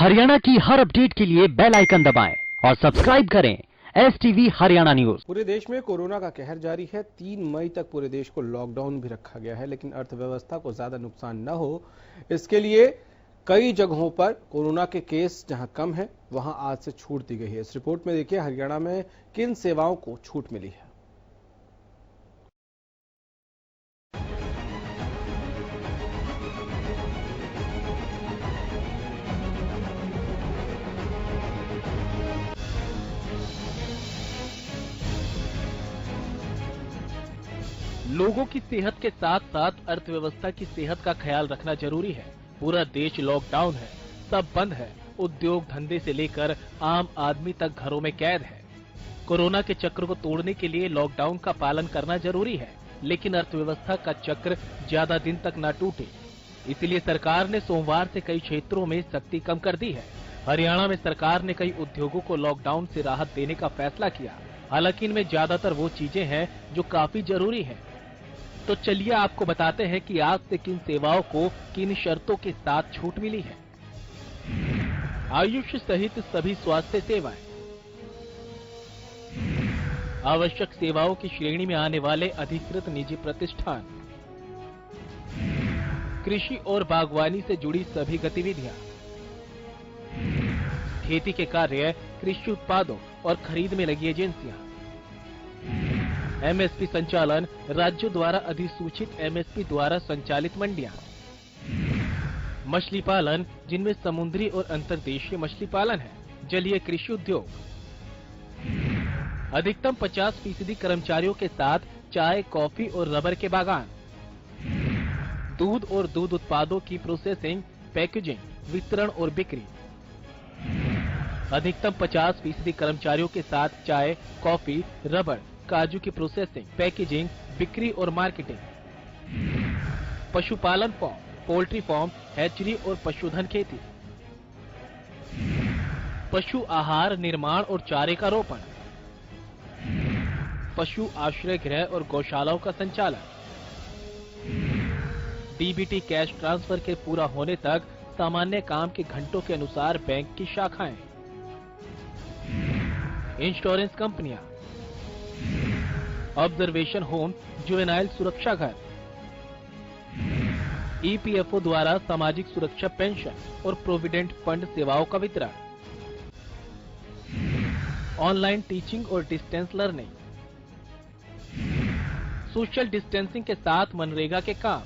हरियाणा की हर अपडेट के लिए बेल आइकन दबाएं और सब्सक्राइब करें STV हरियाणा न्यूज। पूरे देश में कोरोना का कहर जारी है। 3 मई तक पूरे देश को लॉकडाउन भी रखा गया है, लेकिन अर्थव्यवस्था को ज्यादा नुकसान न हो इसके लिए कई जगहों पर कोरोना के केस जहां कम है वहां आज से छूट दी गई है। इस रिपोर्ट में देखिए हरियाणा में किन सेवाओं को छूट मिली है। लोगों की सेहत के साथ साथ अर्थव्यवस्था की सेहत का ख्याल रखना जरूरी है। पूरा देश लॉकडाउन है, सब बंद है, उद्योग धंधे से लेकर आम आदमी तक घरों में कैद है। कोरोना के चक्र को तोड़ने के लिए लॉकडाउन का पालन करना जरूरी है, लेकिन अर्थव्यवस्था का चक्र ज्यादा दिन तक न टूटे, इसलिए सरकार ने सोमवार से कई क्षेत्रों में सख्ती कम कर दी है। हरियाणा में सरकार ने कई उद्योगों को लॉकडाउन से राहत देने का फैसला किया। हालांकि इनमें ज्यादातर वो चीजें हैं जो काफी जरूरी है। तो चलिए आपको बताते हैं कि आज से किन सेवाओं को किन शर्तों के साथ छूट मिली है। आयुष सहित सभी स्वास्थ्य सेवाएं। आवश्यक सेवाओं की श्रेणी में आने वाले अधिकृत निजी प्रतिष्ठान, कृषि और बागवानी से जुड़ी सभी गतिविधियां, खेती के कार्य, कृषि उत्पादों और खरीद में लगी एजेंसियां, MSP संचालन, राज्यों द्वारा अधिसूचित MSP द्वारा संचालित मंडियां, मछली पालन जिनमें समुद्री और अंतर्देशीय मछली पालन है, जलीय कृषि उद्योग, अधिकतम 50% कर्मचारियों के साथ चाय, कॉफी और रबर के बागान, दूध और दूध उत्पादों की प्रोसेसिंग, पैकेजिंग, वितरण और बिक्री, अधिकतम 50% कर्मचारियों के साथ चाय, कॉफी, रबर, काजू की प्रोसेसिंग, पैकेजिंग, बिक्री और मार्केटिंग, पशुपालन फार्म, पोल्ट्री फार्म, हैचरी और पशुधन खेती, पशु आहार निर्माण और चारे का रोपण, पशु आश्रय गृह और गौशालाओं का संचालन, DBT कैश ट्रांसफर के पूरा होने तक सामान्य काम के घंटों के अनुसार बैंक की शाखाएं, इंश्योरेंस कंपनियां, ऑब्जर्वेशन होम, जुवेनाइल सुरक्षा घर, EPFO द्वारा सामाजिक सुरक्षा पेंशन और प्रोविडेंट फंड सेवाओं का वितरण, ऑनलाइन टीचिंग और डिस्टेंस लर्निंग, सोशल डिस्टेंसिंग के साथ मनरेगा के काम,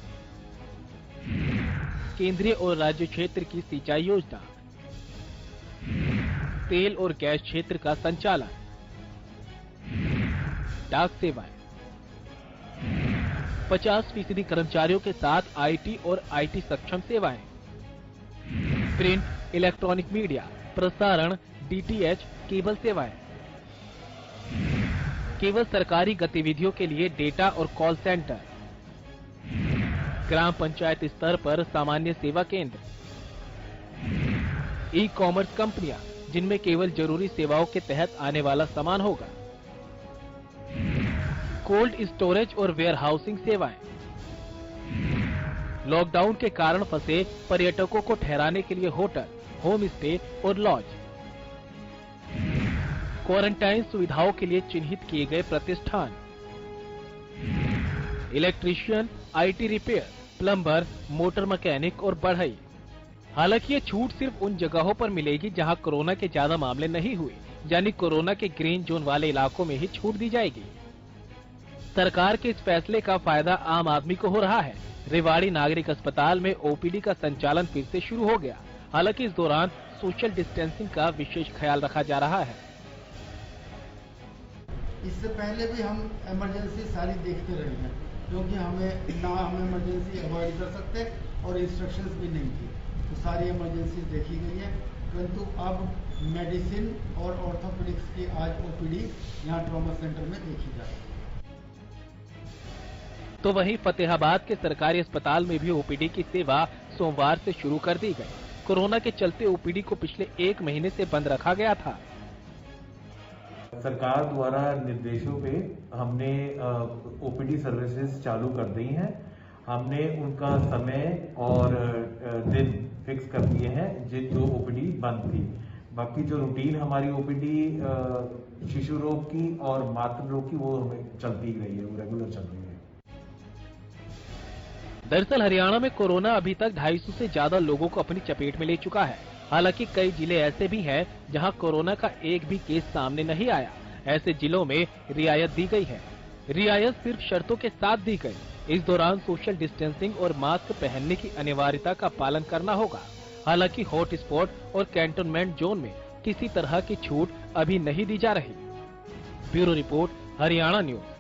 केंद्रीय और राज्य क्षेत्र की सिंचाई योजना, तेल और गैस क्षेत्र का संचालन, डाक सेवाएं, 50% कर्मचारियों के साथ IT और IT सक्षम सेवाएं, प्रिंट, इलेक्ट्रॉनिक मीडिया, प्रसारण, DTH, केबल सेवाएं, केवल सरकारी गतिविधियों के लिए डेटा और कॉल सेंटर, ग्राम पंचायत स्तर पर सामान्य सेवा केंद्र, ई-कॉमर्स कंपनियां जिनमें केवल जरूरी सेवाओं के तहत आने वाला सामान होगा, कोल्ड स्टोरेज और वेयर हाउसिंग सेवाएं, लॉकडाउन के कारण फंसे पर्यटकों को ठहराने के लिए होटल, होम स्टे और लॉज, क्वारंटाइन सुविधाओं के लिए चिन्हित किए गए प्रतिष्ठान, electrician, IT repair, plumber, motor mechanic और बढ़ई। हालांकि ये छूट सिर्फ उन जगहों पर मिलेगी जहां कोरोना के ज्यादा मामले नहीं हुए, यानी कोरोना के ग्रीन जोन वाले इलाकों में ही छूट दी जाएगी। सरकार के इस फैसले का फायदा आम आदमी को हो रहा है। रेवाड़ी नागरिक अस्पताल में OPD का संचालन फिर से शुरू हो गया। हालांकि इस दौरान सोशल डिस्टेंसिंग का विशेष ख्याल रखा जा रहा है। इससे पहले भी हम इमरजेंसी सारी देखते रहे हैं, क्योंकि हम इमरजेंसी अवॉइड कर सकते और इंस्ट्रक्शंस भी नहीं थी, तो सारी इमरजेंसी देखी गई है। परंतु अब मेडिसिन और ऑर्थोपेडिक्स की आज OPD यहाँ ट्रॉमा सेंटर में देखी जा रही है। तो वहीं फतेहाबाद के सरकारी अस्पताल में भी OPD की सेवा सोमवार से शुरू कर दी गई। कोरोना के चलते OPD को पिछले 1 महीने से बंद रखा गया था। सरकार द्वारा निर्देशों पे हमने OPD सर्विसेज चालू कर दी हैं। हमने उनका समय और दिन फिक्स कर दिए हैं जो ओपीडी बंद थी। बाकी जो रूटीन हमारी ओपीडी शिशु रोग की और मातृ रोग की वो हमें चलती ही रही है, वो रेगुलर चल रही है। दरअसल हरियाणा में कोरोना अभी तक 250 से ज्यादा लोगों को अपनी चपेट में ले चुका है। हालांकि कई जिले ऐसे भी हैं जहां कोरोना का एक भी केस सामने नहीं आया। ऐसे जिलों में रियायत दी गई है। रियायत सिर्फ शर्तों के साथ दी गई। इस दौरान सोशल डिस्टेंसिंग और मास्क पहनने की अनिवार्यता का पालन करना होगा। हालांकि हॉट स्पॉट और कैंटोनमेंट जोन में किसी तरह की छूट अभी नहीं दी जा रही। Bureau report, Haryana news.